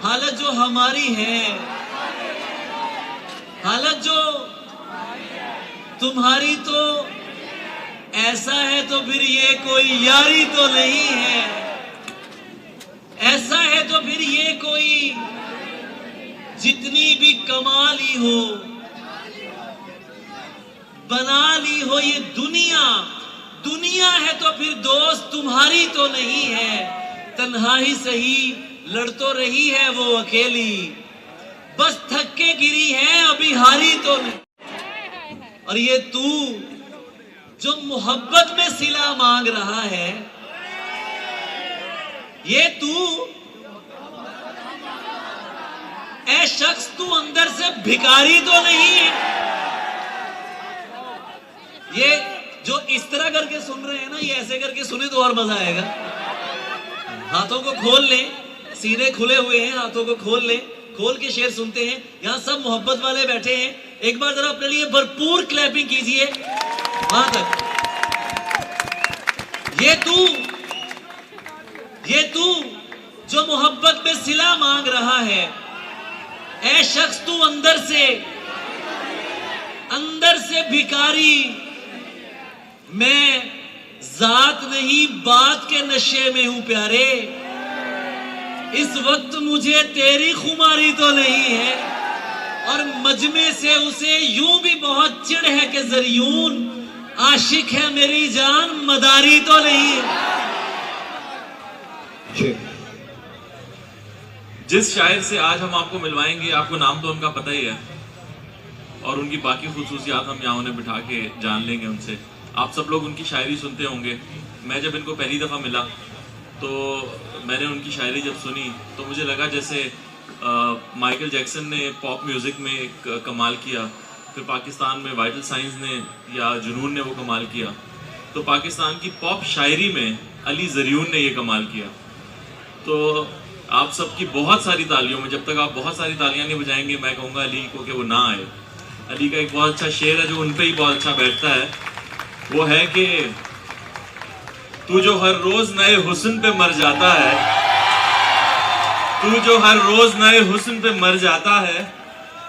हालत जो हमारी है, हालत जो तुम्हारी, तो ऐसा है तो फिर ये कोई यारी तो नहीं है, ऐसा है तो फिर ये कोई जितनी भी कमा ली हो, बना ली हो ये दुनिया, दुनिया है तो फिर दोस्त तुम्हारी तो नहीं है। तन्हा ही सही लड़ तो रही है वो अकेली, बस थक के गिरी है अभी हारी तो नहीं। और ये तू जो मोहब्बत में सिला मांग रहा है, ये तू, ऐ शख्स तू अंदर से भिखारी तो नहीं है। ये जो इस तरह करके सुन रहे हैं ना, ये ऐसे करके सुने तो और मजा आएगा। हाथों को खोल ले, सीने खुले हुए हैं, हाथों को खोल ले, खोल के शेर सुनते हैं। यहां सब मोहब्बत वाले बैठे हैं, एक बार जरा अपने लिए भरपूर क्लैपिंग कीजिए वहां तक। ये तू जो मोहब्बत में सिला मांग रहा है, ऐ शख्स तू अंदर से भिखारी। मैं जात नहीं बात के नशे में हूं प्यारे, इस वक्त मुझे तेरी खुमारी तो नहीं है। और मजमे से उसे यूं भी बहुत चिढ़ है कि जरियून आशिक है मेरी जान, मदारी तो नहीं है। जिस शायर से आज हम आपको मिलवाएंगे, आपको नाम तो उनका पता ही है और उनकी बाकी खुसूसियात हम यहाँ उन्हें बिठा के जान लेंगे उनसे। आप सब लोग उनकी शायरी सुनते होंगे। मैं जब इनको पहली दफ़ा मिला तो मैंने उनकी शायरी जब सुनी तो मुझे लगा जैसे माइकल जैक्सन ने पॉप म्यूज़िक में एक कमाल किया, फिर पाकिस्तान में वाइटल साइंस ने या जुनून ने वो कमाल किया, तो पाकिस्तान की पॉप शायरी में अली ज़रियून ने ये कमाल किया। तो आप सबकी बहुत सारी तालियों में, जब तक आप बहुत सारी तालियां नहीं बजाएंगे, मैं कहूँगा अली को कि वो ना आए। अली का एक बहुत अच्छा शेर है जो उन पे ही बहुत अच्छा बैठता है, वो है कि तू जो हर रोज नए हुस्न पे मर जाता है, तू जो हर रोज नए हुस्न पे मर जाता है,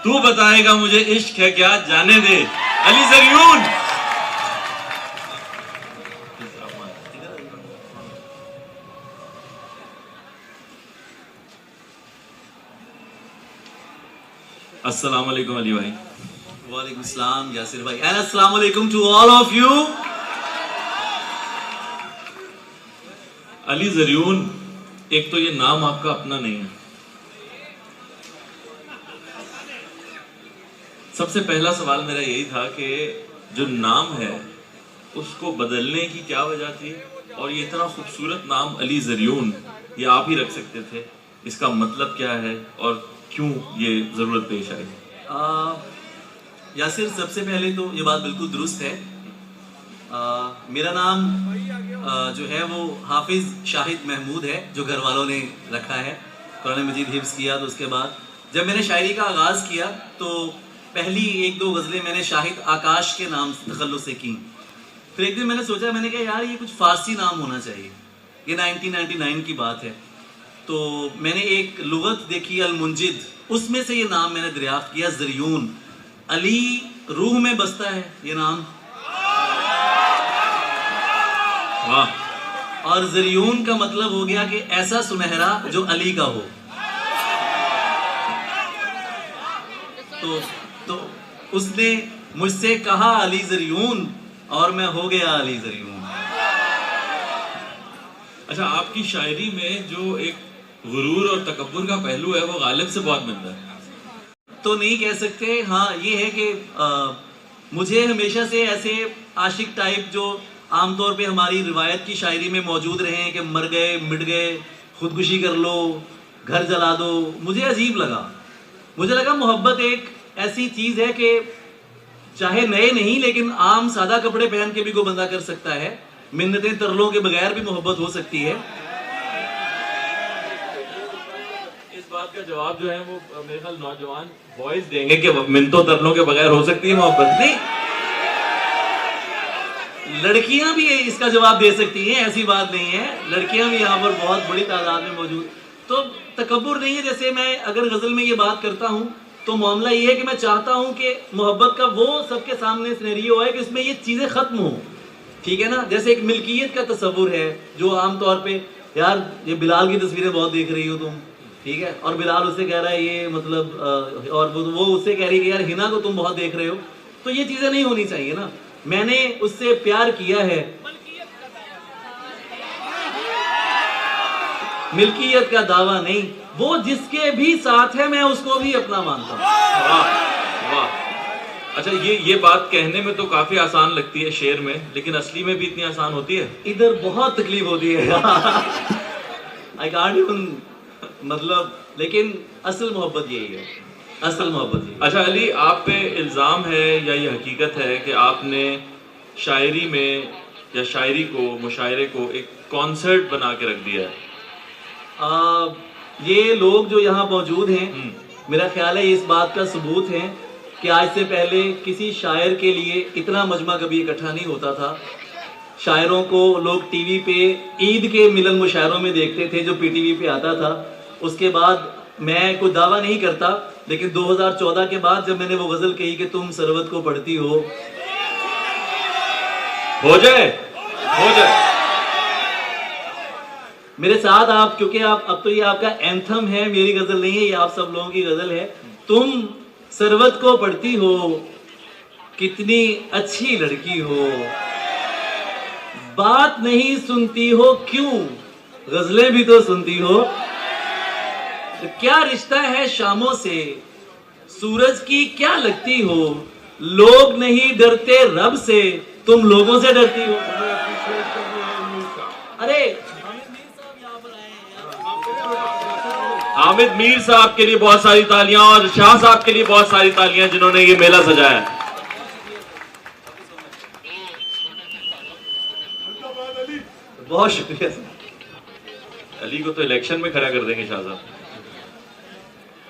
तू बताएगा मुझे इश्क है क्या, जाने दे। अली ज़रियून। अस्सलाम वालेकुम अली भाई। वालेकुम सलाम यासिर भाई, एंड अस्सलाम वालेकुम to all of you. Ali Zaryoun, एक तो ये नाम आपका अपना नहीं है। सबसे पहला सवाल मेरा यही था कि जो नाम है उसको बदलने की क्या वजह थी, और ये इतना खूबसूरत नाम अली ज़रियून ये आप ही रख सकते थे, इसका मतलब क्या है और क्यों ये ज़रूरत पेश आई? यासिर, सबसे पहले तो ये बात बिल्कुल दुरुस्त है। मेरा नाम जो है वो हाफिज शाहिद महमूद है, जो घर वालों ने रखा है। कुरान मजीद हिफ्ज़ किया तो उसके बाद जब मैंने शायरी का आगाज़ किया तो पहली एक दो गज़लें मैंने शाहिद आकाश के नाम से तखल्लुस से की। फिर एक दिन मैंने सोचा, मैंने कहा यार ये कुछ फ़ारसी नाम होना चाहिए। ये 1999 की बात है, तो मैंने एक लुगत देखी अल-मुंजिद, उसमें से ये नाम मैंने दरियाफ्त किया, ज़रियून। अली रूह में बसता है ये नाम, वाह। और ज़रियून का मतलब हो गया कि ऐसा सुनहरा जो अली का हो। तो उसने मुझसे कहा अली ज़रियून, और मैं हो गया अली ज़रियून। अच्छा, आपकी शायरी में जो एक गुरूर और तकब्बुर का पहलू है वो गालिब से बहुत मिलता है। तो नहीं कह सकते। हाँ, ये है कि मुझे हमेशा से ऐसे आशिक टाइप जो आमतौर पे हमारी रिवायत की शायरी में मौजूद रहे हैं कि मर गए, मिट गए, खुदकुशी कर लो, घर जला दो, मुझे अजीब लगा। मुझे लगा मोहब्बत एक ऐसी चीज़ है कि चाहे नए नहीं लेकिन आम सादा कपड़े पहन के भी कोई बंदा कर सकता है। मिन्नतें तरलों के बगैर भी मोहब्बत हो सकती है। इस बात का जवाब जो है वो मेरे ख्याल नौजवान बॉयज देंगे कि मिन्नतों तरलों के बगैर हो सकती है मोहब्बत। नहीं, लड़कियां भी इसका जवाब दे सकती हैं, ऐसी बात नहीं है। लड़कियां भी यहाँ पर बहुत बड़ी तादाद में मौजूद। तो तकब्बुर नहीं है। जैसे मैं अगर गजल में ये बात करता हूँ तो मामला ये है कि मैं चाहता हूँ कि मोहब्बत का वो सबके सामने सिनेरियो है कि उसमें ये चीज़ें ख़त्म हो, ठीक है ना। जैसे एक मिल्कियत का तस्वुर है जो आमतौर पे, यार ये बिलाल की तस्वीरें बहुत देख रही हो तुम, ठीक है, और बिलाल उससे कह रहा है ये मतलब और वो उससे कह रही है कि यार हिना को तुम बहुत देख रहे हो, तो ये चीज़ें नहीं होनी चाहिए ना। मैंने उससे प्यार किया है, मिल्कियत का दावा नहीं, वो जिसके भी साथ है मैं उसको भी अपना मानता हूँ। वाह वाह। अच्छा, ये बात कहने में तो काफी आसान लगती है शेर में, लेकिन असली में भी इतनी आसान होती है? इधर बहुत तकलीफ होती है आई कांट इवन, मतलब, लेकिन असल मोहब्बत यही है, असल मोहब्बत यही है। अच्छा अली, आप पे इल्जाम है या ये हकीकत है कि आपने शायरी में या शायरी को, मुशायरे को एक कॉन्सर्ट बना के रख दिया है? ये लोग जो यहाँ मौजूद हैं, मेरा ख्याल है इस बात का सबूत है कि आज से पहले किसी शायर के लिए इतना मजमा कभी इकट्ठा नहीं होता था। शायरों को लोग टीवी पे ईद के मिलन मुशायरों में देखते थे जो पीटीवी पे आता था। उसके बाद मैं कोई दावा नहीं करता, लेकिन 2014 के बाद जब मैंने वो गजल कही कि तुम सरवत को पढ़ती हो जाए मेरे साथ आप, क्योंकि आप अब तो ये आपका एंथम है, मेरी गजल नहीं है, ये आप सब लोगों की गजल है। तुम सरवत को पढ़ती हो, कितनी अच्छी लड़की हो, बात नहीं सुनती हो क्यों, गजलें भी तो सुनती हो। तो क्या रिश्ता है शामों से, सूरज की क्या लगती हो, लोग नहीं डरते रब से, तुम लोगों से डरती हो। अरे हामिद मीर साहब के लिए बहुत सारी तालियां और शाह साहब के लिए बहुत सारी तालियां जिन्होंने ये मेला सजाया। बहुत शुक्रिया। अली को तो इलेक्शन में खड़ा कर देंगे शाह साहब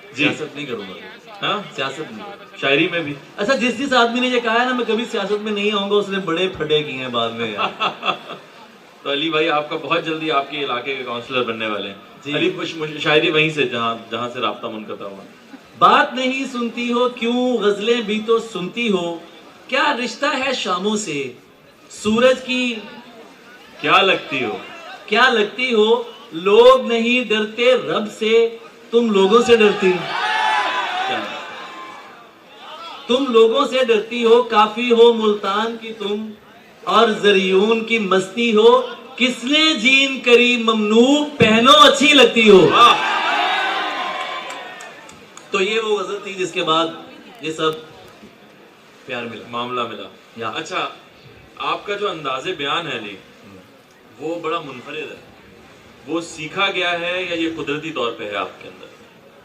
जी। सियासत नहीं करूंगा, हाँ, सियासत नहीं, शायरी में भी। अच्छा, जिस आदमी ने ये कहा है ना मैं कभी सियासत में नहीं आऊंगा, उसने बड़े फटे किए हैं बाद में यार। तो अली भाई आपका बहुत जल्दी आपके इलाके के काउंसलर बनने वाले हैं जी। अली, शायरी वहीं से जहां से राब्ता मुनक़ता हुआ। बात नहीं सुनती हो क्यों, गजलें भी तो सुनती हो, क्या रिश्ता है शामों से, सूरज की क्या लगती हो, क्या लगती हो, लोग नहीं डरते रब से, तुम लोगों से डरती हो। क्या? तुम लोगों से डरती हो, काफी हो मुल्तान की तुम, और जरियून की मस्ती हो, किसने जीन करी ममनू, पहनो अच्छी लगती हो। तो ये वो गजल थी जिसके बाद ये सब प्यार मिला, मामला मिला या। अच्छा, आपका जो अंदाज़े बयान है अली, वो बड़ा मुनफरिद है, वो सीखा गया है या ये कुदरती तौर पे है आपके अंदर?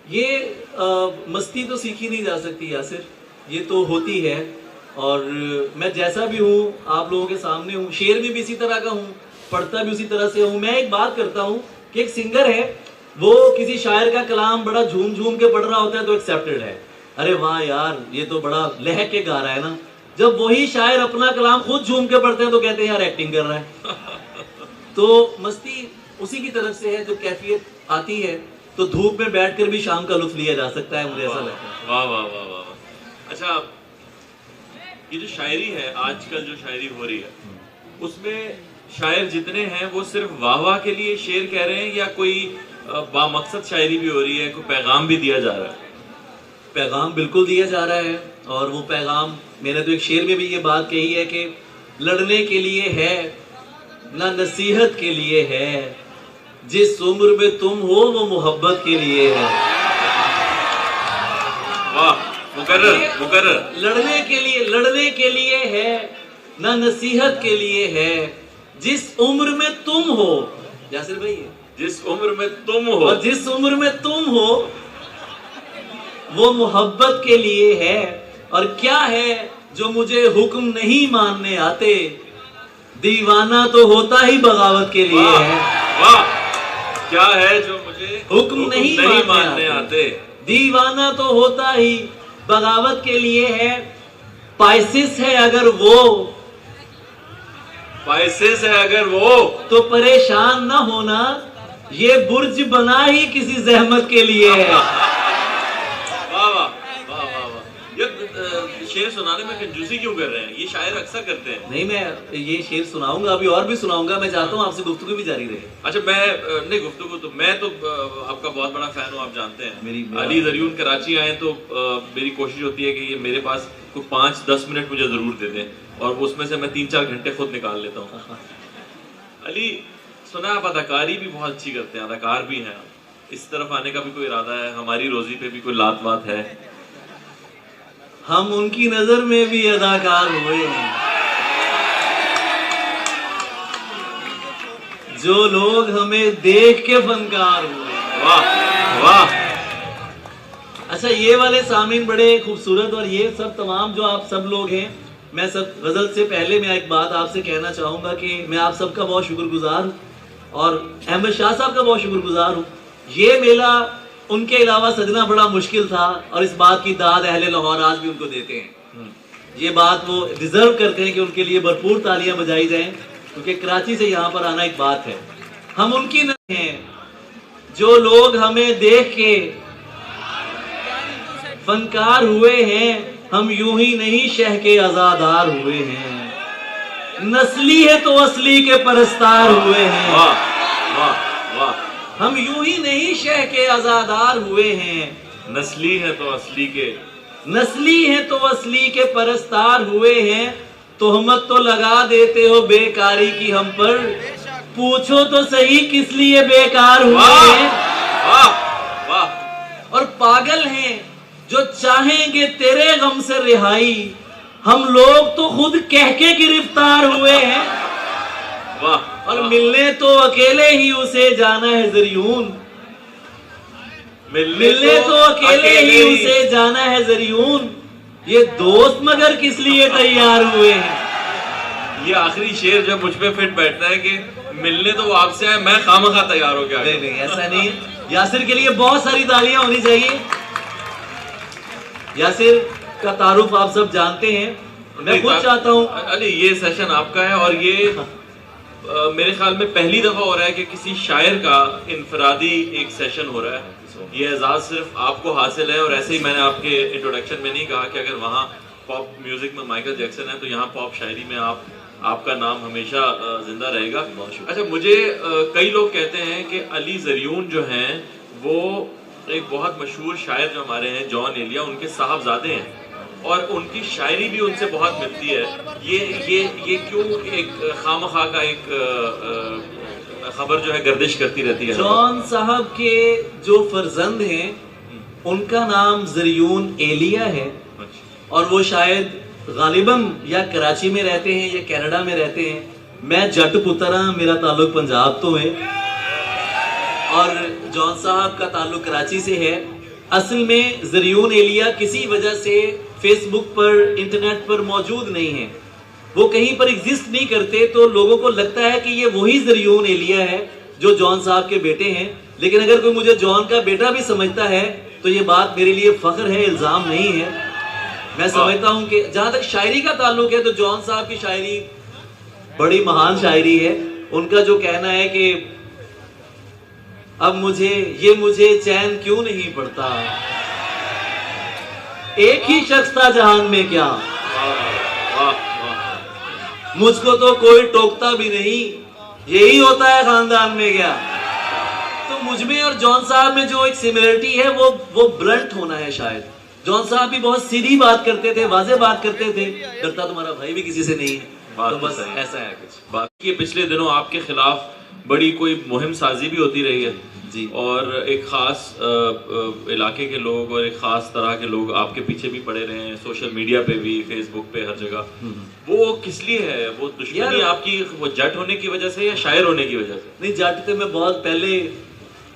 ये मस्ती तो सीखी नहीं जा सकती यासिर, ये तो होती है, और मैं जैसा भी हूँ आप लोगों के सामने हूँ, शेर में भी इसी तरह का हूँ, पढ़ता भी उसी तरह से हूँ। मैं एक बात करता हूँ कि एक सिंगर है, वो किसी शायर का कलाम बड़ा झूम झूम के पढ़ रहा होता है तो एक्सेप्टेड है, अरे वाह यार ये तो बड़ा लहक के गा रहा है ना। जब वही शायर अपना कलाम खुद झूम के पढ़ते हैं तो कहते हैं यार एक्टिंग कर रहा है। तो मस्ती उसी की तरफ से है, जब कैफियत आती है तो धूप में बैठकर भी शाम का लुत्फ लिया जा सकता है, मुझे ऐसा लगता है। वाह वाह वाह वाह। अच्छा, ये जो शायरी है, आजकल जो शायरी हो रही है, उसमें शायर जितने हैं वो सिर्फ वाह वाह के लिए शेर कह रहे हैं या कोई बामकसद शायरी भी हो रही है, कोई पैगाम भी दिया जा रहा है? पैगाम बिल्कुल दिया जा रहा है, और वो पैगाम मैंने तो एक शेर में भी ये बात कही है कि लड़ने के लिए है ना नसीहत के लिए है, जिस उम्र में तुम हो वो मोहब्बत के लिए है। वाह, मुकर्रर। लड़ने के लिए है ना नसीहत के लिए है, जिस उम्र में तुम हो, यासिर भाई, जिस उम्र में तुम हो, और जिस उम्र में तुम हो वो मोहब्बत के लिए है, और क्या है जो मुझे हुक्म नहीं मानने आते, दीवाना तो होता ही बगावत के लिए है। वाह, क्या है जो मुझे हुक्म नहीं मानने आते, दीवाना तो होता ही बगावत के लिए है। पाइसिस है अगर वो, पाइसिस है अगर वो, तो परेशान न होना, ये बुर्ज बना ही किसी जहमत के लिए है। वाह वाह वाह वाह वाह। ये शेर सुनाने में कंजूसी क्यों कर रहे हैं? ये शायर अक्सर करते हैं। नहीं, मैं ये शेर सुनाऊंगा, अभी और भी सुनाऊंगा। मैं चाहता हूँ आपसे गुफ्तगू भी जारी रहे। अच्छा, मैं नहीं, गुफ्तगू तो मैं तो आपका बहुत बड़ा फैन हूँ, आप जानते हैं। मेरा अली ज़रियून कराची आए तो मेरी कोशिश होती है कि ये मेरे पास कोई 5-10 मिनट मुझे जरूर दे दें, और उसमें से मैं 3-4 घंटे खुद निकाल लेता हूँ। अली, सुना आप अदाकारी भी बहुत अच्छी करते हैं, अदाकार भी हैं। इस तरफ आने का भी कोई इरादा है? हमारी रोजी पे भी कोई लात वात है? हम उनकी नजर में भी अदाकार हुए हैं, जो लोग हमें देख के फनकार हुए। वाह वाह। अच्छा, ये वाले सामीन बड़े खूबसूरत, और ये सब तमाम जो आप सब लोग हैं, मैं सब गजल से पहले मैं एक बात आपसे कहना चाहूंगा कि मैं आप सबका बहुत शुक्रगुजार हूँ, और अहमद शाह साहब का बहुत शुक्रगुजार हूँ। ये मेला उनके अलावा सजना बड़ा मुश्किल था, और इस बात की दाद अहले लाहौर आज भी उनको देते हैं। ये बात वो डिजर्व करते हैं कि उनके लिए भरपूर तालियां बजाई जाएं, क्योंकि कराची से यहाँ पर आना एक बात है। हम उनकी नहीं हैं जो लोग हमें देख के फनकार हुए हैं, हम यूं ही नहीं शह के आजादार हुए हैं। नस्ली है तो असली के परस्तार हुए हैं। वाह वाह वाह। हम यूं ही नहीं शह के आजादार हुए हैं। नस्ली है तो असली के, नस्ली है तो असली के परस्तार हुए हैं। तोहमत तो लगा देते हो बेकारी की हम पर, पूछो तो सही किस लिए बेकार हुए हैं। वाह वाह। और पागल हैं जो चाहेंगे तेरे गम से रिहाई, हम लोग तो खुद कह के गिरफ्तार हुए हैं। वाह। और मिलने तो अकेले ही उसे जाना है ज़रियून, मिलने तो अकेले ही उसे जाना है ज़रियून। ये दोस्त मगर किस लिए तैयार हुए हैं। ये आखिरी शेर जब मुझ पे फिट बैठता है कि मिलने तो वो आपसे आए, मैं खामखा तैयार हो गया। नहीं, ऐसा नहीं है। यासिर के लिए बहुत सारी तालियां होनी चाहिए। यासिर का तारुफ आप सब जानते हैं। मैं खुद चाहता हूँ अली, ये सेशन आपका है, और ये मेरे ख्याल में पहली दफा हो रहा है कि किसी शायर का इनफरादी एक सेशन हो रहा है। ये एजाज सिर्फ आपको हासिल है, और ऐसे ही मैंने आपके इंट्रोडक्शन में नहीं कहा कि अगर वहाँ पॉप म्यूजिक में माइकल जैक्सन है तो यहाँ पॉप शायरी में आपका नाम हमेशा जिंदा रहेगा। अच्छा, मुझे कई लोग कहते हैं कि अली ज़रियून जो हैं वो एक बहुत मशहूर शायर जो हमारे हैं जॉन एलिया, उनके साहबजादे हैं, और उनकी शायरी भी उनसे बहुत मिलती है। ये क्यों एक खामखा का एक खबर जो है गर्दिश करती रहती है? जॉन साहब के जो फर्जंद हैं उनका नाम ज़रियून एलिया है, और वो शायद गालिबन या कराची में रहते हैं या कनाडा में रहते हैं। मैं जट पुत्र हाँ, मेरा ताल्लुक पंजाब तो है, और जॉन साहब का ताल्लुक कराची से है। असल में ज़रियून एलिया किसी वजह से फेसबुक पर, इंटरनेट पर मौजूद नहीं है, वो कहीं पर एग्जिस्ट नहीं करते, तो लोगों को लगता है कि ये वही ज़रियून एलिया है जो जॉन साहब के बेटे हैं। लेकिन अगर कोई मुझे जॉन का बेटा भी समझता है तो ये बात मेरे लिए फख्र है, इल्ज़ाम नहीं है। मैं समझता हूँ कि जहाँ तक शायरी का ताल्लुक है तो जॉन साहब की शायरी बड़ी महान शायरी है। उनका जो कहना है कि अब मुझे चैन क्यों नहीं पड़ता, एक ही शख्स था जहान में क्या, मुझको तो कोई टोकता भी नहीं, यही होता है खानदान में क्या। तो मुझ में और जॉन साहब में जो एक सिमिलरिटी है वो ब्लंट होना है शायद। जॉन साहब भी बहुत सीधी बात करते थे, वाज़ेह बात करते थे, डरता तुम्हारा भाई भी किसी से नहीं है। तो बस ऐसा है कुछ। बाकी पिछले दिनों आपके खिलाफ बड़ी कोई मुहिम साजी भी होती रही है जी, और एक खास इलाके के लोग और एक खास तरह के लोग आपके पीछे भी पड़े रहे हैं, सोशल मीडिया पे भी, फेसबुक पे, हर जगह। वो किस लिए है? वो दुश्मनी आपकी वो जट होने की वजह से या शायर होने की वजह से? नहीं, जट तो मैं बहुत पहले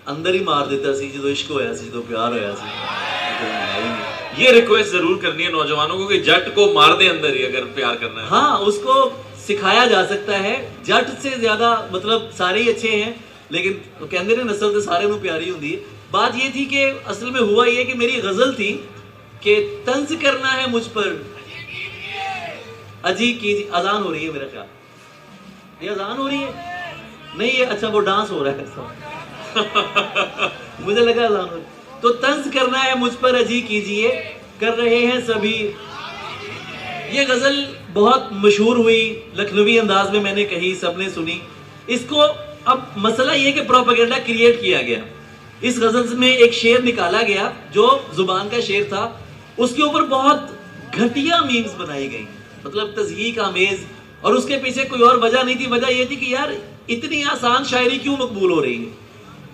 अंदर ही मार देता सी, जो इश्क होया सी, जो प्यार होया सी। ये रिक्वेस्ट जरूर करनी है नौजवानों को कि जट को मार दे अंदर ही अगर प्यार करना है। हाँ, उसको सिखाया जा सकता है। जट से ज्यादा मतलब सारे ही अच्छे हैं, लेकिन तो कहते हैं नस्ल तो सारे नू प्यारी होती है। बात ये थी कि असल में हुआ ये कि मेरी गजल थी कि तंज करना है मुझ पर अजी की। अजान हो रही है मेरा ख्याल, ये अजान हो रही है नहीं, ये अच्छा वो डांस हो रहा है। मुझे लगा तो तंज करना है मुझ पर अजी कीजिए, कर रहे हैं सभी। ये गजल बहुत मशहूर हुई, लखनवी अंदाज में मैंने कही, सबने सुनी इसको। अब मसला ये कि प्रोपेगेंडा क्रिएट किया गया। इस गजल में एक शेर निकाला गया जो जुबान का शेर था, उसके ऊपर बहुत घटिया मीम्स बनाई गई, मतलब तज़यीक आमेज, और उसके पीछे कोई और वजह नहीं थी। वजह ये थी कि यार इतनी आसान शायरी क्यों मकबूल हो रही है।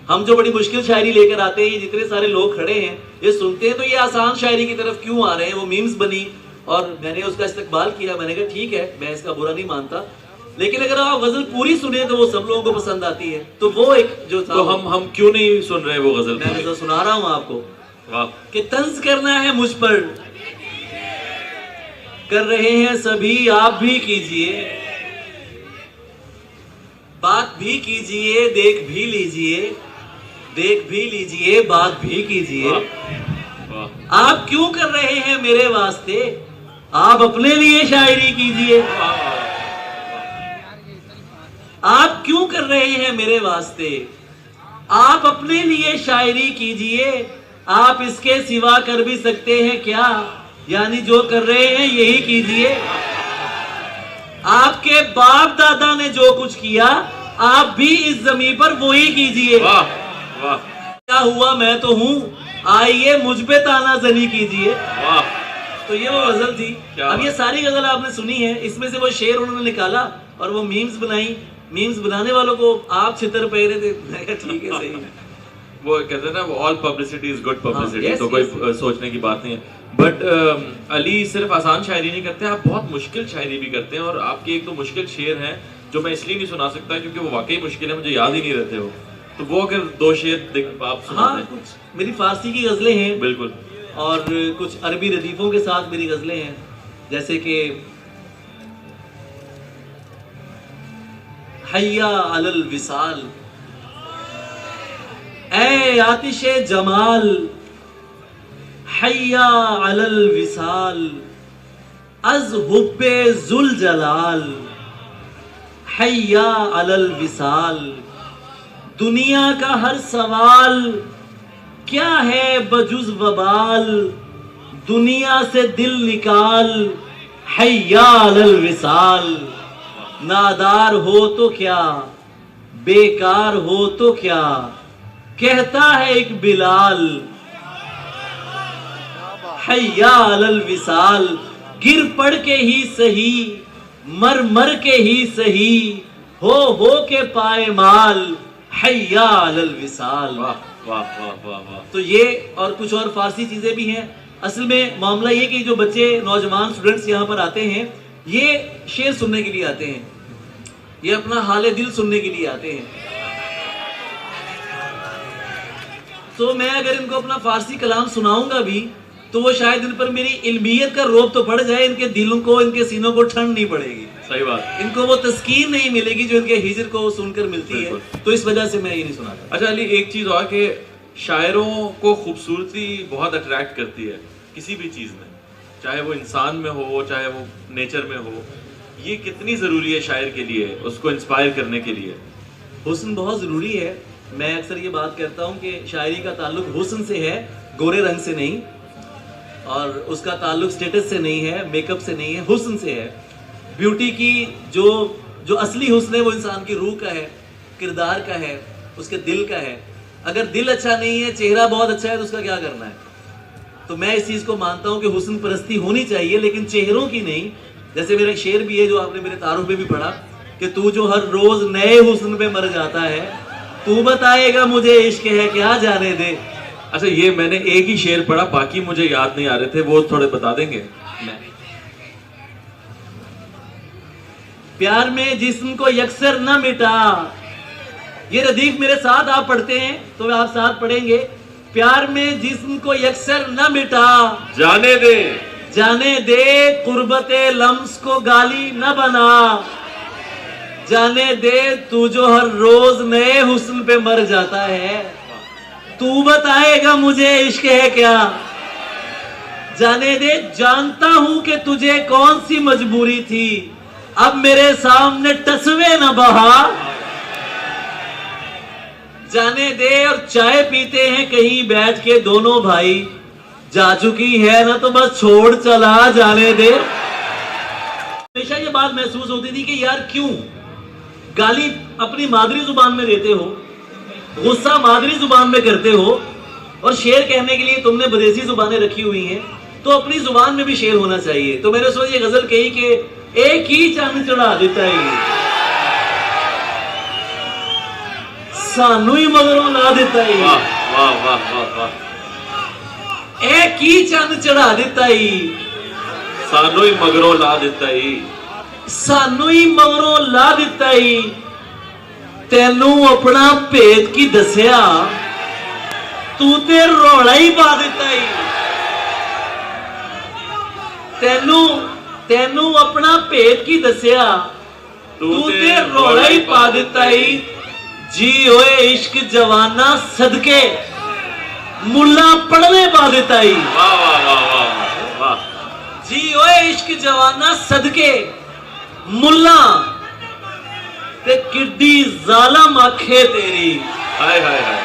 हम जो बड़ी मुश्किल शायरी लेकर आते हैं, जितने सारे लोग खड़े हैं ये सुनते हैं, तो ये आसान शायरी की तरफ क्यों आ रहे हैं। वो मीम्स बनी और मैंने उसका इस्तकबाल किया। मैंने कहा ठीक है, मैं इसका बुरा नहीं मानता, लेकिन अगर आप गजल पूरी सुने तो वो सब लोगों को पसंद आती है। तो वो एक जो था, तो हम क्यों नहीं सुन रहे वो गजल? मैं गजल सुना रहा हूँ आपको। वाह। कि तंज करना है मुझ पर, कर रहे हैं सभी, आप भी कीजिए, बात भी कीजिए, देख भी लीजिए, देख भी लीजिए, बात भी कीजिए। आप क्यों कर रहे हैं मेरे वास्ते, आप अपने लिए शायरी कीजिए। आप क्यों कर रहे हैं मेरे वास्ते, आप अपने लिए शायरी कीजिए। आप इसके सिवा कर भी सकते हैं क्या, यानी जो कर रहे हैं यही कीजिए। आपके बाप दादा ने जो कुछ किया, आप भी इस जमीन पर वही कीजिए। वाह वाह। क्या हुआ, मैं तो हूँ, आइए मुझ पे तानाजनी कीजिए। वाह। तो ये वो गजल थी। अब ये सारी गजल आपने सुनी है, इसमें से वो शेर उन्होंने निकाला और वो मीम्स बनाई। मीम्स बनाने वालों को आप छितर पहरे थे, मैं कहा ठीक है, सही है। वो कहते हैं ना, वो all publicity is good publicity. yes, तो कोई yes. सोचने की बात नहीं है। बट अली सिर्फ आसान शायरी नहीं करते, आप बहुत मुश्किल शायरी भी करते हैं। और आपके एक तो मुश्किल शेर हैं जो मैं इसलिए नहीं सुना सकता क्योंकि वो वाकई मुश्किल है, मुझे याद ही नहीं रहते हो। तो वो अगर दो शेर आप सुना दें। कुछ मेरी फारसी की गजलें हैं बिल्कुल, और कुछ अरबी रदीफों के साथ मेरी गजलें हैं, जैसे कि हय्या अलल विसाल, ऐ आतिशे जमाल, हय्या अलल विसाल, अज हुब्बे जुल जलाल, हय्या अलल विसाल। दुनिया का हर सवाल क्या है बजुज वबाल, दुनिया से दिल निकाल, हय्या अलल विसाल। नादार हो तो क्या, बेकार हो तो क्या, कहता है एक बिलाल, हय्या अलल विसाल। गिर पड़ के ही सही, मर मर के ही सही, हो के पाए माल, हय्या अलल विसाल। वाह वाह वाह वाह वाह। तो ये और कुछ और फारसी चीजें भी हैं। असल में मामला ये कि जो बच्चे, नौजवान स्टूडेंट्स यहाँ पर आते हैं, ये शेर सुनने के लिए आते हैं, ये अपना हाल दिल सुनने के लिए आते हैं। तो मैं अगर इनको अपना फारसी कलाम सुनाऊंगा भी तो वो शायद इन पर मेरी इल्मियत का रोब तो पड़ जाए, इनके दिलों को, इनके सीनों को ठंड नहीं पड़ेगी। सही बात। इनको वो तस्कीन नहीं मिलेगी जो इनके हिजर को सुनकर मिलती है। तो इस वजह से मैं ये नहीं सुनाता। अच्छा अली, एक चीज और कि शायरों को खूबसूरती बहुत अट्रैक्ट करती है किसी भी चीज में, चाहे वो इंसान में हो, चाहे वो नेचर में हो। ये कितनी जरूरी है शायर के लिए, उसको इंस्पायर करने के लिए? हुस्न बहुत जरूरी है। मैं अक्सर ये बात कहता हूँ कि शायरी का ताल्लुक हुस्न से है, गोरे रंग से नहीं, और उसका ताल्लुक स्टेटस से नहीं है, मेकअप से नहीं है, हुस्न से है। ब्यूटी की जो असली हुस्न है वो इंसान की रूह का है, किरदार का है, उसके दिल का है। अगर दिल अच्छा नहीं है, चेहरा बहुत अच्छा है, तो उसका क्या करना है। तो मैं इस चीज को मानता हूँ कि हुस्न परस्ती होनी चाहिए, लेकिन चेहरों की नहीं। जैसे मेरा एक शेर भी है जो आपने मेरे तारुफ में भी पढ़ा कि तू जो हर रोज नए हुस्न पे मर जाता है, तू बताएगा मुझे इश्क है क्या, जाने दे। अच्छा, ये मैंने एक ही शेर पढ़ा, बाकी मुझे याद नहीं आ रहे थे, वो थोड़े बता देंगे? प्यार में जिस्म को यकसर न मिटा, ये रदीफ मेरे साथ आप पढ़ते हैं तो आप साथ पढ़ेंगे। प्यार में जिस्म को यकसर न मिटा, जाने दे, जाने दे कुर्बते लम्स को गाली न बना, जाने दे तू जो हर रोज नए हुस्न पे मर जाता है, तू बताएगा मुझे इश्क है क्या, जाने दे जानता हूं कि तुझे कौन सी मजबूरी थी, अब मेरे सामने टसवे न बहा, जाने दे और चाय पीते हैं कहीं बैठ के दोनों भाई, जा चुकी है ना तो बस छोड़ चला जाने दे। हमेशा ये बात महसूस होती थी कि यार क्यों गाली अपनी मादरी जुबान में देते हो, गुस्सा मादरी जुबान में करते हो, और शेर कहने के लिए तुमने विदेशी जुबानें रखी हुई हैं, तो अपनी जुबान में भी शेर होना चाहिए। तो मैंने सोचा ये गजल कही कि एक ही चंद चढ़ा देता है सानू ही मगरों ला देता है, वाह वाह वाह वाह वाह, एक ही चंद चढ़ा देता है सानू ही मगरों ला देता ही, सानू ही मगरों ला दिता ही, तेनू अपना भेद की दसिया तू ते रौला ही पा दिता ही, तेनू अपना भेद की दसिया तू ते रौला ही पा दिता ही, जी होए इश्क जवाना सदके मुल्ला पढ़ने पा देता ही, वाह वाह वाह वाह वाह, जी होए इश्क जवाना सदके मुल्ला ते किड्डी जालम आखे तेरी, हाय हाय हाय,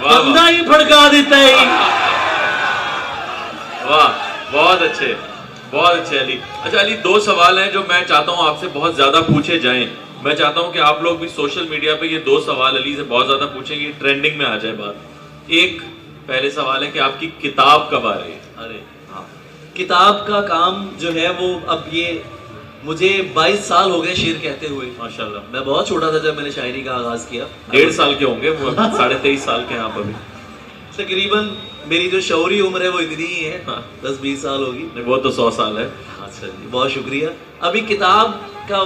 वाह बंदा वाह ही फड़का देता है। वाह, बहुत अच्छे बहुत अच्छे अली। अच्छा अली, दो सवाल हैं जो मैं चाहता हूं आपसे बहुत ज्यादा पूछे जाएं। मैं चाहता हूं कि आप लोग भी सोशल मीडिया पे ये दो सवाल अली से बहुत ज्यादा पूछेंगे, ट्रेंडिंग में आ जाए बात। एक पहले सवाल है कि आपकी किताब कब आ रही है? अरे हाँ, किताब का काम जो है वो अब ये मुझे 22 साल हो गए शेर कहते हुए। माशाल्लाह, मैं बहुत छोटा था जब मैंने शायरी का आगाज किया, 1.5 साल के होंगे वो, 23.5 साल के हैं आप अभी। तकरीबन मेरी जो शौरी उम्र है वो इतनी ही है, हाँ। 10-20 साल होगी। नहीं, वो तो 100 साल है। अच्छा जी, बहुत शुक्रिया। अभी किताब का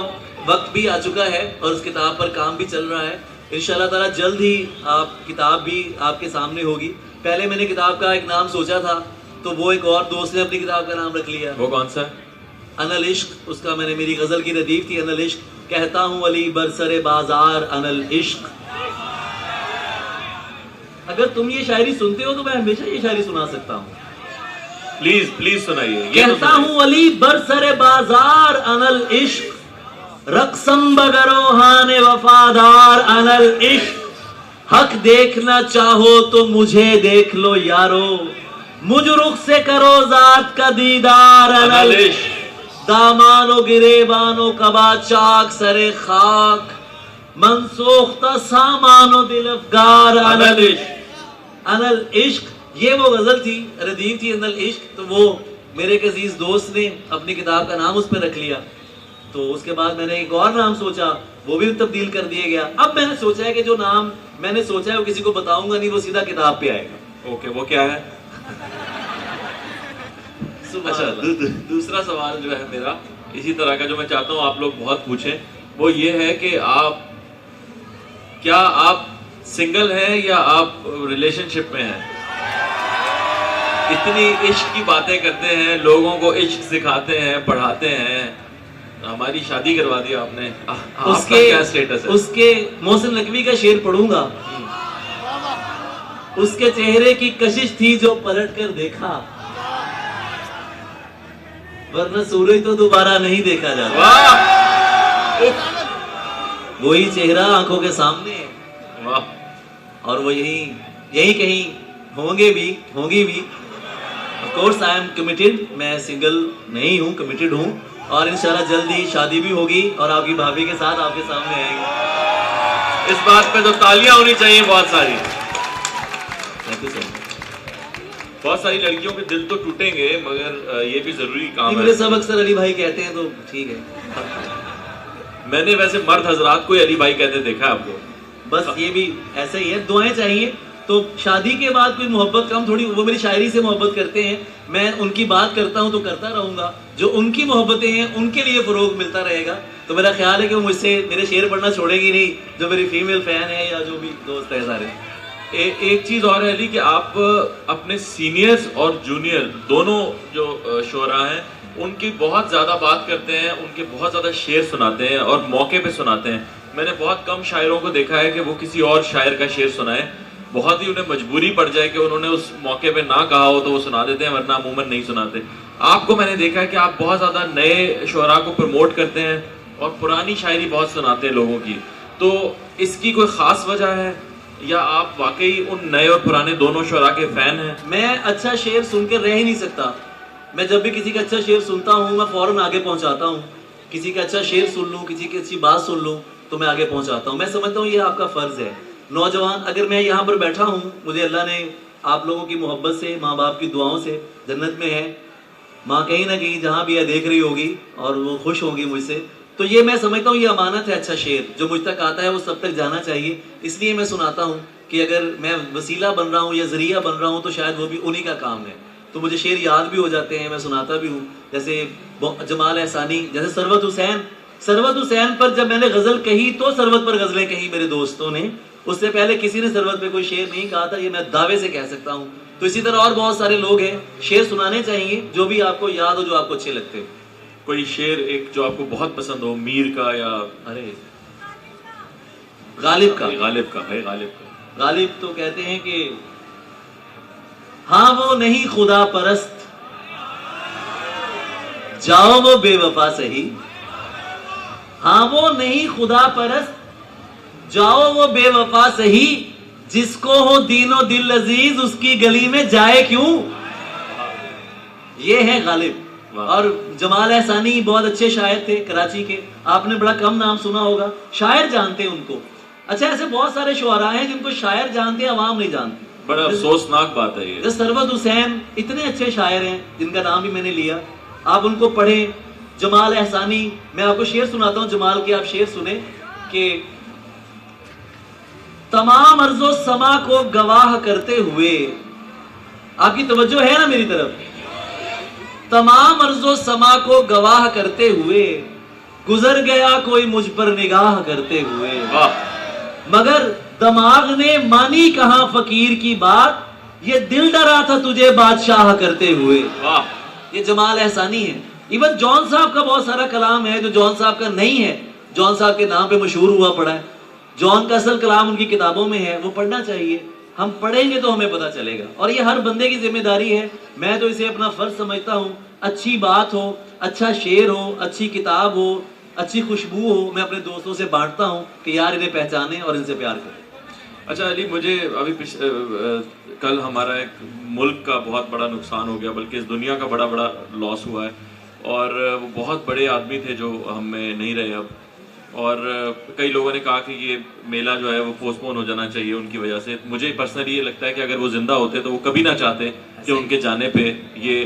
वक्त भी आ चुका है और उस किताब पर काम भी चल रहा है। इंशाल्लाह ताला जल्द ही आप किताब भी आपके सामने होगी। पहले मैंने किताब का एक नाम सोचा था, तो वो एक और दोस्त ने अपनी किताब का नाम रख लिया, वो कौन सा है? अनल इश्क। उसका मैंने, मेरी गजल की रदीफ थी अनल इश्क, कहता हूँ अली बरसरे बाजार अनल इश्क। अगर तुम ये शायरी सुनते हो तो मैं हमेशा ये शायरी सुना सकता हूँ। प्लीज प्लीज सुनाइए। कहता हूँ अली बरसरे बाजार अनल इश्क, रक्सम बगरोहान वफादार अनल इश्क। हक देखना चाहो तो मुझे देख लो यारो, मुझ रुख से करो जात का दीदार अनल इश्क। दामानो गिरेबानो कबा चाक सरे खाक, मनसोख्ता सामानो दिल अफगार अनल इश्क। अनल इश्क, ये वो गजल थी, रदीफ थी अनल इश्क। तो वो मेरे एक अजीज दोस्त ने अपनी किताब का नाम उस पर रख लिया। तो उसके बाद मैंने एक और नाम सोचा, वो भी तब्दील कर दिया गया। अब मैंने सोचा है कि जो नाम मैंने सोचा है वो किसी को बताऊंगा नहीं, वो सीधा किताब पे आएगा। ओके, वो क्या है? अच्छा, दूसरा सवाल जो है मेरा इसी तरह का, जो मैं चाहता हूँ आप लोग बहुत पूछें, वो ये है कि क्या आप सिंगल हैं या आप रिलेशनशिप में हैं? इतनी इश्क की बातें करते हैं, लोगों को इश्क सिखाते हैं, पढ़ाते हैं, हमारी शादी करवा दी आपने, उसके क्या स्टेटस है? उसके मोहसिन नकवी का शेर पढ़ूंगा, उसके चेहरे की कशिश थी जो पलट कर देखा, वरना सूरज तो दोबारा नहीं देखा जाता। वही चेहरा आंखों के सामने है, और वो यही कहीं होंगे भी, होंगी भी। Of course I am committed, मैं सिंगल नहीं हूँ, कमिटेड हूँ, और इंशाल्लाह जल्दी शादी भी होगी और आपकी भाभी के साथ आपके सामने आएंगे। इस बात पे तो तालियां होनी चाहिए बहुत सारी। Thank you sir. बहुत सारी लड़कियों के दिल तो टूटेंगे, मगर ये भी जरूरी काम है। मेरे सब अक्सर अली भाई कहते हैं, तो ठीक है। मैंने वैसे मर्द हजरात को अली भाई कहते देखा है आपको? बस ये भी ऐसे ही है, दुआएं चाहिए। तो शादी के बाद कोई मोहब्बत कम थोड़ी, वो मेरी शायरी से मोहब्बत करते हैं, मैं उनकी बात करता हूँ तो करता रहूंगा। जो उनकी मोहब्बतें हैं उनके लिए फरोग मिलता रहेगा। तो मेरा ख्याल है कि वो मुझसे मेरे शेर पढ़ना छोड़ेगी नहीं, जो मेरी फीमेल फैन है या जो भी दोस्त है सारे। एक चीज और है अली कि आप अपने सीनियर्स और जूनियर दोनों जो शोरा हैं उनकी बहुत ज्यादा बात करते हैं, उनके बहुत ज्यादा शेर सुनाते हैं और मौके पे सुनाते हैं। मैंने बहुत कम शायरों को देखा है कि वो किसी और शायर का शेर सुनाए। बहुत ही उन्हें मजबूरी पड़ जाए कि उन्होंने उस मौके पे ना कहा हो तो वो सुना देते हैं, वरना अमूमन नहीं सुनाते। आपको मैंने देखा है कि आप बहुत ज्यादा नए शोरा को प्रमोट करते हैं और पुरानी शायरी बहुत सुनाते हैं लोगों की। तो इसकी कोई खास वजह है? या आप वाकई उन नए और पुराने दोनों शुरा के फैन हैं? मैं अच्छा शेर सुन के रह ही नहीं सकता। मैं जब भी किसी का अच्छा शेर सुनता हूँ मैं फौरन आगे पहुंचाता हूँ। किसी का अच्छा शेर सुन लूँ, किसी की अच्छी बात सुन लूँ तो मैं आगे पहुंचाता हूँ। मैं समझता हूँ ये आपका फर्ज है। नौजवान, अगर मैं यहाँ पर बैठा हूँ, मुझे अल्लाह ने आप लोगों की मोहब्बत से, माँ बाप की दुआओं से जन्नत में है, माँ कहीं ना कहीं जहाँ भी यह देख रही होगी और वो खुश होगी मुझसे, तो ये मैं समझता हूँ ये अमानत है। अच्छा शेर जो मुझ तक आता है वो सब तक जाना चाहिए, इसलिए मैं सुनाता हूँ कि अगर मैं वसीला बन रहा हूँ या जरिया बन रहा हूँ तो शायद वो भी उन्हीं का काम है। तो मुझे शेर याद भी हो जाते हैं, मैं सुनाता भी हूँ। जैसे जमाल एहसानी, जैसे सरवत हुसैन पर जब मैंने गजल कही तो सरवत पर गजलें कही मेरे दोस्तों ने, उससे पहले किसी ने सरवत पे कोई शेर नहीं कहा था, ये मैं दावे से कह सकता हूँ। तो इसी तरह और बहुत सारे लोग हैं, शेर सुनाने चाहिए जो भी आपको याद हो, जो आपको अच्छे लगते हो। कोई शेर एक जो आपको बहुत पसंद हो, मीर का या अरे गालिब का। गालिब का, भाई गालिब का। गालिब तो कहते हैं कि हाँ वो नहीं खुदा परस्त, जाओ वो बेवफा सही। हाँ वो नहीं खुदा परस्त, जाओ वो बेवफा सही। जिसको हो दीनो दिल अजीज उसकी गली में जाए क्यों। ये है गालिब। और जमाल एहसानी बहुत अच्छे शायर थे कराची के, आपने बड़ा कम नाम सुना होगा, शायर जानते हैं उनको। अच्छा ऐसे बहुत सारे शुआरा हैं जिनको शायर जानते हैं, अवाम नहीं जानती। बड़ा अफसोसनाक बात है ये। सरवत हुसैन इतने अच्छे शायर हैं जिनका नाम भी मैंने लिया, आप उनको पढ़ें। जमाल एहसानी, मैं आपको शेर सुनाता हूं जमाल के, आप शेर सुने कि तमाम अर्जो समा को गवाह करते हुए, आपकी तवज्जो है ना मेरी तरफ, तमाम अर्जो समा को गवाह करते हुए गुजर गया कोई मुझ पर निगाह करते हुए। मगर दिमाग ने मानी कहां फकीर की बात, ये दिल डरा था तुझे बादशाह करते हुए। ये जमाल एहसानी है। इवन जॉन साहब का बहुत सारा कलाम है जो जॉन साहब का नहीं है, जॉन साहब के नाम पे मशहूर हुआ पड़ा है। जॉन का असल कलाम उनकी किताबों में है, वो पढ़ना चाहिए। हम पढ़ेंगे तो हमें पता चलेगा, और ये हर बंदे की जिम्मेदारी है। मैं तो इसे अपना फर्ज समझता हूँ। अच्छी बात हो, अच्छा शेर हो, अच्छी किताब हो, अच्छी खुशबू हो, मैं अपने दोस्तों से बांटता हूँ कि यार इन्हें पहचाने और इनसे प्यार करें। अच्छा अली, मुझे अभी कल हमारा एक मुल्क का बहुत बड़ा नुकसान हो गया, बल्कि इस दुनिया का बड़ा बड़ा लॉस हुआ है, और वो बहुत बड़े आदमी थे जो हम में नहीं रहे अब। और कई लोगों ने कहा कि ये मेला जो है वो पोस्टपोन हो जाना चाहिए उनकी वजह से। मुझे पर्सनली ये लगता है कि अगर वो जिंदा होते तो वो कभी ना चाहते कि उनके जाने पे ये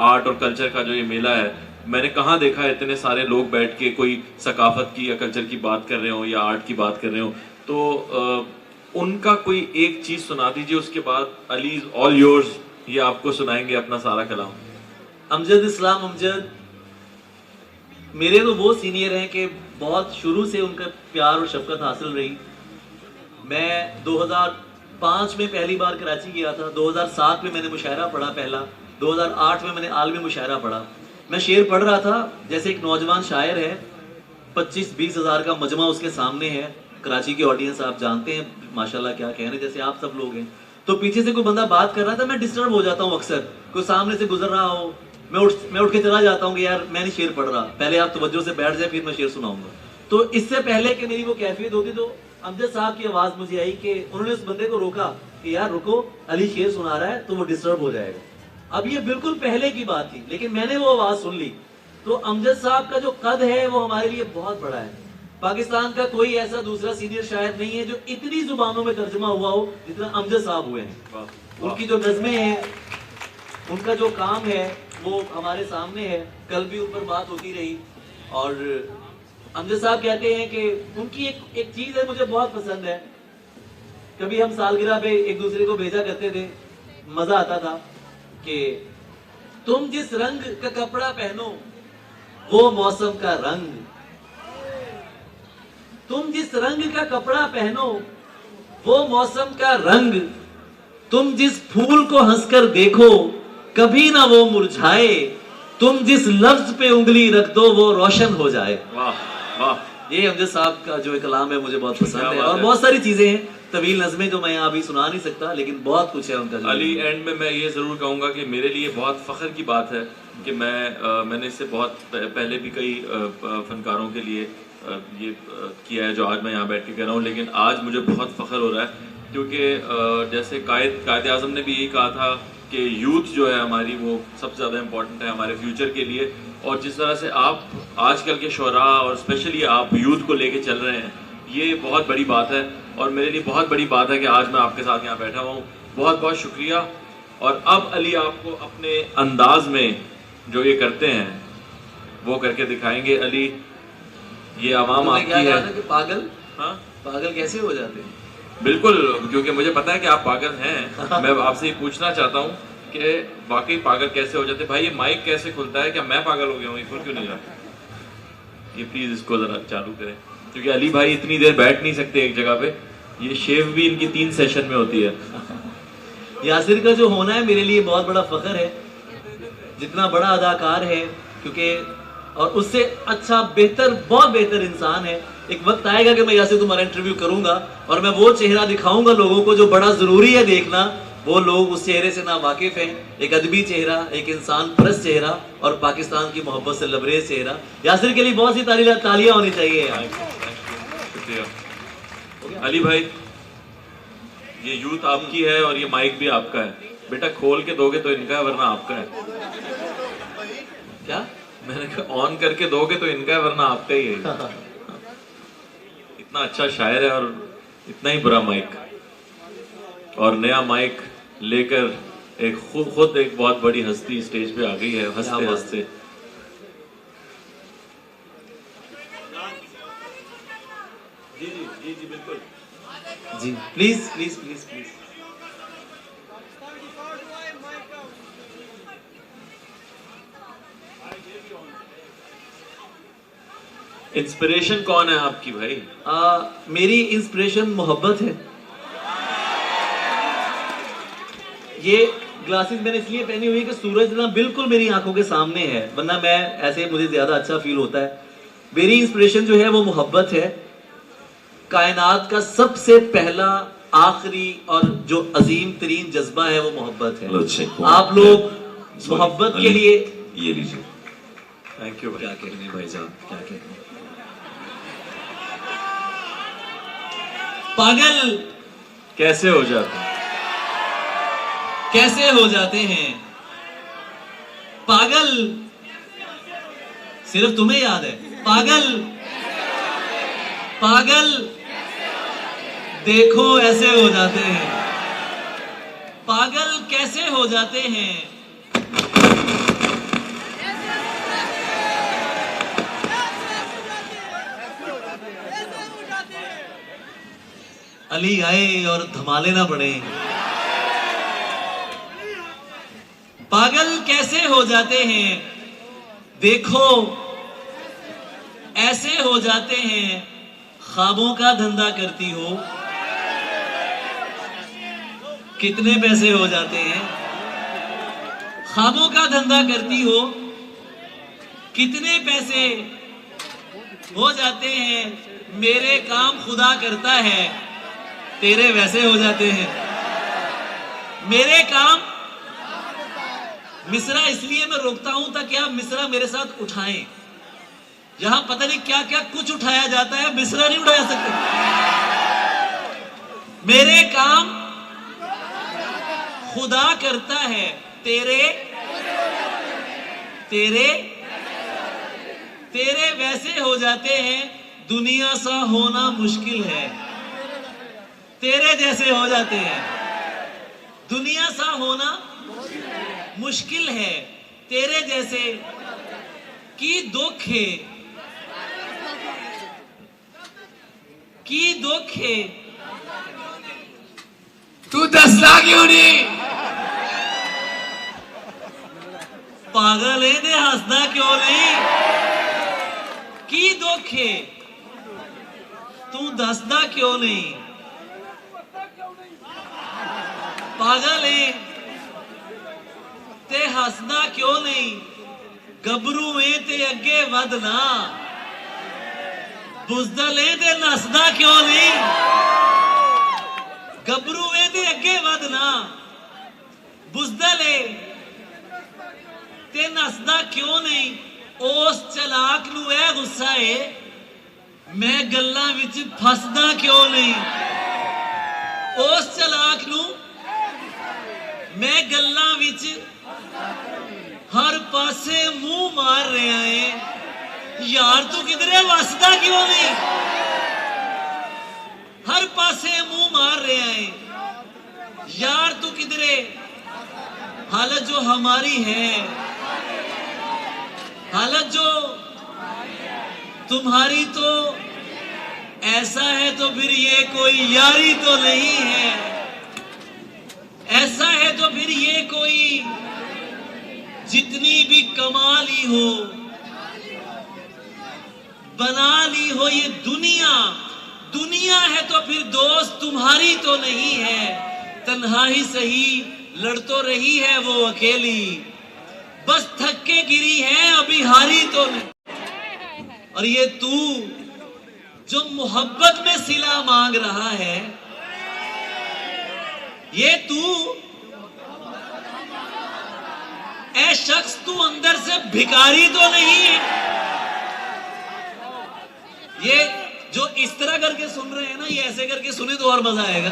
आर्ट और कल्चर का जो ये मेला है, मैंने कहाँ देखा है इतने सारे लोग बैठ के कोई सकाफत की या कल्चर की बात कर रहे हो या आर्ट की बात कर रहे हो। तो उनका कोई एक चीज सुना दीजिए, उसके बाद अली ऑल योर्स, ये आपको सुनाएंगे अपना सारा कलाम। अमजद इस्लाम अमजद मेरे तो वो सीनियर हैं कि बहुत शुरू से उनका प्यार और शफकत हासिल रही। मैं 2005 में पहली बार कराची गया था, 2007 में मैंने मुशायरा पढ़ा पहला, 2008 में मैंने आलमी मुशायरा पढ़ा। मैं शेर पढ़ रहा था, जैसे एक नौजवान शायर है, 25-20 हज़ार का मजमा उसके सामने है, कराची की ऑडियंस आप जानते हैं माशाल्लाह क्या कहने, जैसे आप सब लोग हैं। तो पीछे से कोई बंदा बात कर रहा था, मैं डिस्टर्ब हो जाता हूँ अक्सर, कोई सामने से गुजर रहा हो, मैं उठ के चला जाता हूँ कि यार मैं नहीं शेर पढ़ रहा, पहले आप तवज्जो से बैठ जाए फिर मैं शेर सुनाऊंगा। तो इससे पहले कि मेरी वो कैफियत होती तो अमजद साहब की आवाज मुझे आई कि उन्होंने उस बंदे को रोका कि यार रुको, अली शेर सुना रहा है तो वो डिस्टर्ब हो जाएगा। अब ये बिल्कुल पहले की बात थी, लेकिन मैंने वो आवाज सुन ली। तो अमजद साहब का जो कद है वो हमारे लिए बहुत बड़ा है। पाकिस्तान का कोई ऐसा दूसरा सीनियर शायर नहीं है जो इतनी जुबानों में तर्जुमा हुआ हो जितना अमजद साहब हुए हैं। उनकी जो नज़में हैं, उनका जो काम है वो हमारे सामने है, कल भी उन पर बात होती रही। और अमजद साहब कहते हैं कि उनकी एक चीज है मुझे बहुत पसंद है। कभी हम सालगिरह पे एक दूसरे को भेजा करते थे, मजा आता था कि तुम जिस रंग का कपड़ा पहनो वो मौसम का रंग, तुम जिस रंग का कपड़ा पहनो वो मौसम का रंग, तुम जिस फूल को हंसकर देखो कभी ना वो मुरझाए, तुम जिस लफ्ज पे उंगली रख दो वो रोशन हो जाए। वाह वाह, ये अमजद साहब का जो कलाम है मुझे बहुत पसंद है। और बहुत सारी चीजें हैं, तवील नज़में जो मैं यहाँ अभी सुना नहीं सकता, लेकिन बहुत कुछ है उनका। अली एंड में मैं ये ज़रूर कहूँगा कि मेरे लिए बहुत फ़ख्र की बात है कि मैंने इससे बहुत पहले भी कई फनकारों के लिए ये किया है जो आज मैं यहाँ बैठ के कह रहा हूँ, लेकिन आज मुझे बहुत फ़ख्र हो रहा है क्योंकि जैसे कायद आज़म ने भी यही कहा था कि यूथ जो है हमारी वो सबसे ज़्यादा इम्पोर्टेंट है हमारे फ्यूचर के लिए, और जिस तरह से आप आजकल के शोरा और स्पेशली आप यूथ को लेके चल रहे हैं, ये बहुत बड़ी बात है और मेरे लिए बहुत बड़ी बात है कि आज मैं आपके साथ यहाँ बैठा हुआ हूँ। बहुत बहुत शुक्रिया। और अब अली आपको अपने अंदाज में जो ये करते हैं वो करके दिखाएंगे। अली, ये आवाम आपकी क्या कहा है। था कि पागल? हाँ, पागल कैसे हो जाते हैं? बिल्कुल, क्योंकि मुझे पता है कि आप पागल हैं। मैं आपसे ये पूछना चाहता हूँ कि वाकई पागल कैसे हो जाते? भाई ये माइक कैसे खुलता है? क्या मैं पागल हो गया हूँ? ये खुल क्यों नहीं रहा? ये प्लीज इसको जरा चालू करें, क्योंकि अली भाई इतनी देर बैठ नहीं सकते एक जगह पे। ये शेव भी इनकी 3 सेशन में होती है। यासिर का जो होना है मेरे लिए बहुत बड़ा फख्र है, जितना बड़ा अदाकार है, क्योंकि और उससे अच्छा बेहतर, बहुत बेहतर इंसान है। एक वक्त आएगा कि मैं यासिर तुम्हारा इंटरव्यू करूंगा और मैं वो चेहरा दिखाऊंगा लोगों को जो बड़ा जरूरी है देखना। वो लोग उस चेहरे से ना वाकिफ हैं। एक अदबी चेहरा, एक इंसान परस्त चेहरा और पाकिस्तान की मोहब्बत से लबरेज चेहरा। यासिर के लिए बहुत सी तालियां होनी चाहिए यार। शुक्रिया। अली भाई, ये यूथ आपकी है और ये माइक भी आपका है। बेटा खोल के दोगे तो इनका है, वरना आपका है। क्या? मैंने कहा ऑन करके दोगे तो इनका है, वरना आपका ही है। इतना अच्छा शायर है और इतना ही बुरा माइक, और नया माइक लेकर एक खुद एक बहुत बड़ी हस्ती स्टेज पे आ गई है, हंसते हंसते। जी जी जी जी बिल्कुल जी, please please please please. Inspiration कौन है आपकी भाई? मेरी इंस्पिरेशन मोहब्बत है। ये ग्लासेस मैंने इसलिए पहनी हुई कि सूरज ना बिल्कुल मेरी आंखों के सामने है, वरना मैं ऐसे मुझे ज्यादा अच्छा फील होता है। मेरी इंस्पिरेशन जो है वो मोहब्बत है। कायनात का सबसे पहला, आखिरी और जो अजीम तरीन जज्बा है वो मोहब्बत है। आप लोग मोहब्बत के लिए ये लीजिए। Thank you. क्या कहने भाईजान, क्या कहने। पागल कैसे हो जाते हैं? कैसे हो जाते हैं? पागल सिर्फ तुम्हें याद है? पागल पागल देखो ऐसे हो जाते हैं। पागल कैसे हो जाते हैं? अली आए और धमाले ना पड़े। पागल कैसे हो जाते हैं? देखो ऐसे हो जाते हैं। ख्वाबों का धंधा करती हो, कितने पैसे हो जाते हैं? ख्वाबों का धंधा करती हो, कितने पैसे हो जाते हैं? मेरे काम खुदा करता है, तेरे वैसे हो जाते हैं। मेरे काम मिसरा इसलिए मैं रोकता हूं ताकि आप मिसरा मेरे साथ उठाएं। यहां पता नहीं क्या क्या कुछ उठाया जाता है, मिसरा नहीं उठाया सकते। मेरे काम खुदा करता है, तेरे तेरे तेरे वैसे हो जाते हैं। दुनिया सा होना मुश्किल है, तेरे जैसे हो जाते हैं। दुनिया सा होना मुश्किल है, तेरे जैसे की दुखे तू दसदा क्यों नहीं? पागल है दे हंसदा क्यों नहीं? की दुखे तू दसदा क्यों नहीं? पागल है ते हंसदा क्यों नहीं? गबरू है ते अगे वधना, बुजदल है ते नसदा क्यों नहीं? गबरू है ते अगे वधना, बुजदल है ते नसदा क्यों नहीं? उस चलाक नू ऐ गुस्सा है, मैं गल्लां विच फसदा क्यों नहीं? ਉਸ ਚਲਾਕ ਨੂੰ ਮੈਂ ਗੱਲਾਂ ਵਿੱਚ ਹਰ ਪਾਸੇ ਮੂੰਹ ਮਾਰ ਰਿਹਾ ਏ ਯਾਰ ਤੂੰ ਕਿਧਰੇ ਵਸਦਾ ਕਿਉਂ ਨਹੀਂ हर पासे मुंह मार रहे हैं यार तू किधरे हालत जो हमारी है हालत जो तुम्हारी तो ऐसा है तो फिर ये कोई यारी तो नहीं है ऐसा है तो फिर ये कोई जितनी भी कमा ली हो बना ली हो ये दुनिया दुनिया है तो फिर दोस्त तुम्हारी तो नहीं है तन्हाई सही लड़ तो रही है वो अकेली बस थक के गिरी है अभी हारी तो नहीं और ये तू जो मोहब्बत में सिला मांग रहा है ये तू ऐ शख्स तू अंदर से भिखारी तो नहीं है ये जो इस तरह करके सुन रहे हैं ना ये ऐसे करके सुने तो और मजा आएगा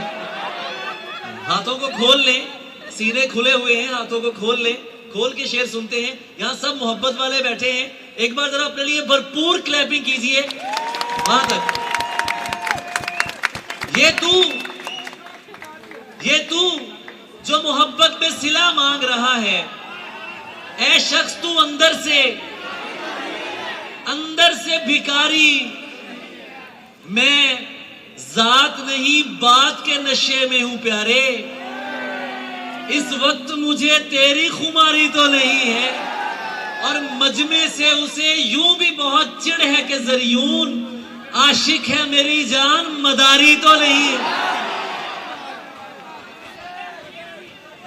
हाथों को खोल ले सीने खुले हुए हैं हाथों को खोल ले खोल के शेर सुनते हैं यहां सब मोहब्बत वाले बैठे हैं एक बार जरा अपने लिए भरपूर क्लैपिंग कीजिए वहां तक ये तू जो मोहब्बत में सिला मांग रहा है ऐ शख्स तू अंदर से भिखारी मैं जात नहीं बात के नशे में हूं प्यारे इस वक्त मुझे तेरी खुमारी तो नहीं है और मजमे से उसे यूं भी बहुत चिढ़ है कि जरियून आशिक है मेरी जान मदारी तो नहीं है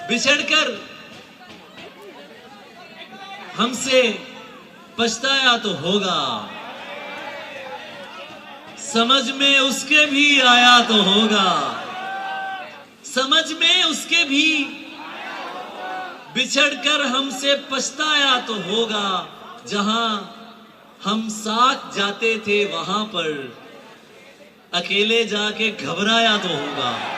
बिछड़कर हमसे पछताया तो होगा समझ में उसके भी आया तो होगा समझ में उसके भी बिछड़कर हमसे पछताया तो होगा जहां हम साथ जाते थे वहां पर अकेले जाके घबराया तो होगा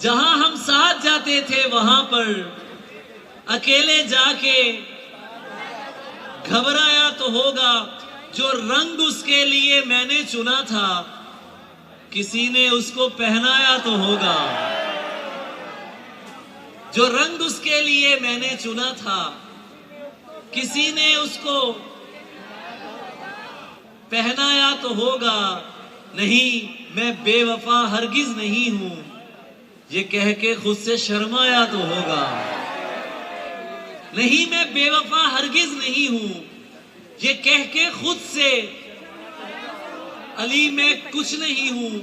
जहां हम साथ जाते थे वहां पर अकेले जाके घबराया तो होगा जो रंग उसके लिए मैंने चुना था किसी ने उसको पहनाया तो होगा जो रंग उसके लिए मैंने चुना था किसी ने उसको पहनाया तो होगा नहीं मैं बेवफा हरगिज नहीं हूं ये कह के खुद से शर्माया तो होगा नहीं मैं बेवफा हरगिज नहीं हूं ये कह के खुद से अली मैं कुछ नहीं हूं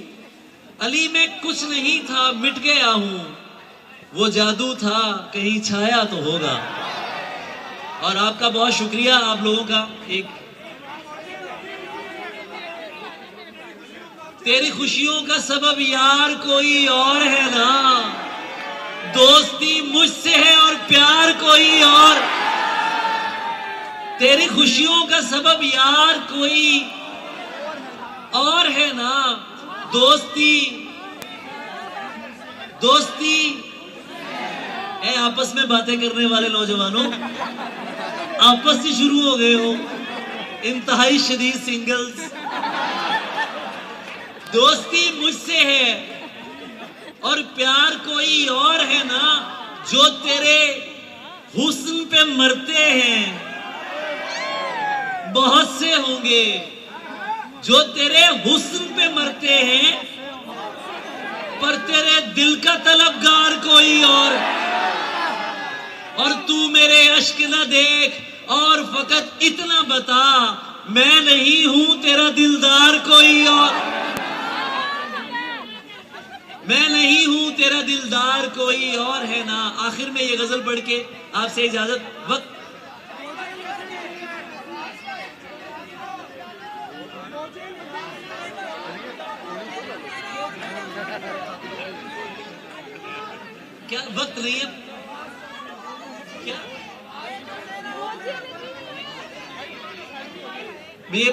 अली मैं कुछ नहीं था मिट गया हूं वो जादू था कहीं छाया तो होगा और आपका बहुत शुक्रिया आप लोगों का एक तेरी खुशियों का सबब यार कोई और है ना दोस्ती मुझसे है और प्यार कोई और तेरी खुशियों का सबब यार कोई और है ना दोस्ती दोस्ती ए आपस में बातें करने वाले नौजवानों आपस से शुरू हो गए हो इंतहाई शदीद सिंगल्स दोस्ती मुझसे है और प्यार कोई और है ना जो तेरे हुस्न पे मरते हैं बहुत से होंगे जो तेरे हुस्न पे मरते हैं पर तेरे दिल का तलबगार कोई और तू मेरे अश्क न देख और फकत इतना बता मैं नहीं हूं तेरा दिलदार कोई और मैं नहीं हूं तेरा दिलदार कोई और है ना आखिर में ये गजल पढ़ के आपसे इजाजत वक्त क्या वक्त नहीं है क्या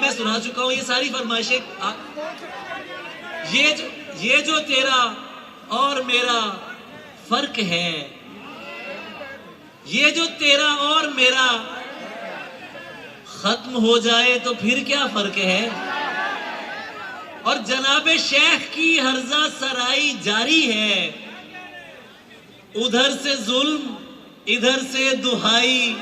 मैं सुना चुका हूं ये सारी फरमाइशें ये जो तेरा और मेरा फर्क है, ये जो तेरा और मेरा खत्म हो जाए तो फिर क्या फर्क है। और जनाबे शेख की हर्जा सराई जारी है, उधर से जुल्म इधर से दुहाई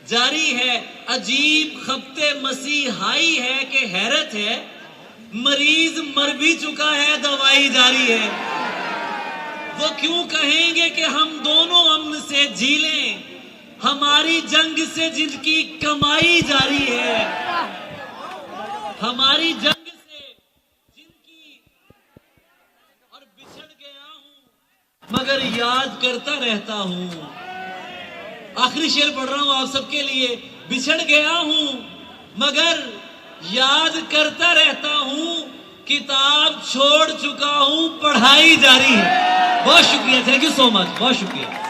जारी है। अजीब खप्ते मसीहाई है कि हैरत है, मरीज मर भी चुका है दवाई जारी है। वो क्यों कहेंगे कि हम दोनों अमन से जी लें, हमारी जंग से जिनकी कमाई जारी है, हमारी जंग से जिनकी। और बिछड़ गया हूं मगर याद करता रहता हूं। आखिरी शेर पढ़ रहा हूं आप सबके लिए। बिछड़ गया हूं मगर याद करता रहता हूं, किताब छोड़ चुका हूं पढ़ाई जारी है। बहुत शुक्रिया, थैंक यू सो मच, बहुत शुक्रिया।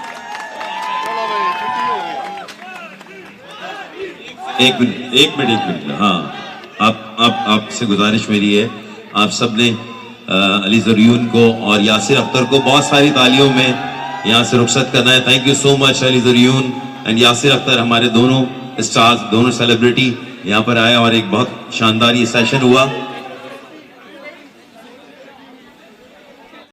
एक मिनट हाँ, आप आपसे गुजारिश मेरी है, आप सबने अली ज़रून को और यासिर अख्तर को बहुत सारी तालियों में यहाँ से रुखसत करना है। Thank you so much Ali Zaryoun and Yasir Akhtar, हमारे दोनों स्टार्स, दोनों सेलिब्रिटी यहाँ पर आए और एक बहुत शानदार ये सेशन हुआ।